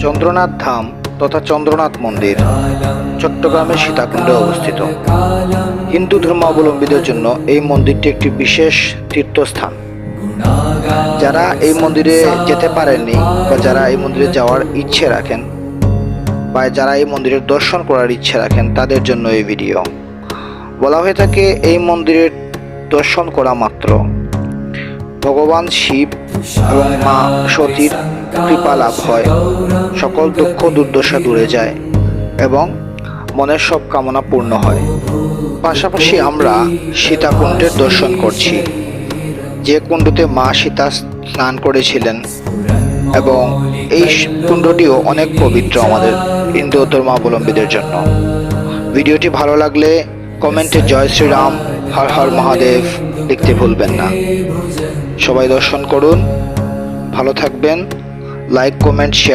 চন্দ্রনাথ ধাম তথা চন্দ্রনাথ মন্দির চট্টগ্রামের সীতাকুণ্ডে অবস্থিত। হিন্দু ধর্মাবলম্বীদের জন্য এই মন্দিরটি একটি বিশেষ তীর্থস্থান। যারা এই মন্দিরে যেতে পারেননি বা যারা এই মন্দিরে যাওয়ার ইচ্ছে রাখেন বা যারা এই মন্দিরের দর্শন করার ইচ্ছে রাখেন তাদের জন্য এই ভিডিও। বলা হয়ে থাকে এই মন্দিরের দর্শন করা মাত্র ভগবান শিব এবং মা সতীর কৃপা লাভ হয়, সকল দুঃখ দুর্দশা দূরে যায় এবং মনের সব কামনা পূর্ণ হয়। পাশাপাশি আমরা সীতাকুণ্ডের দর্শন করছি, যে কুণ্ডতে মা সীতা স্নান করেছিলেন এবং এই কুণ্ডটিও অনেক পবিত্র আমাদের হিন্দু ধর্মাবলম্বীদের জন্য। ভিডিওটি ভালো লাগলে কমেন্টে জয় শ্রীরাম, হর হর মহাদেব লিখতে ভুলবেন না। সবাই দর্শন করুন, ভালো থাকবেন, লাইক কমেন্ট শেয়ার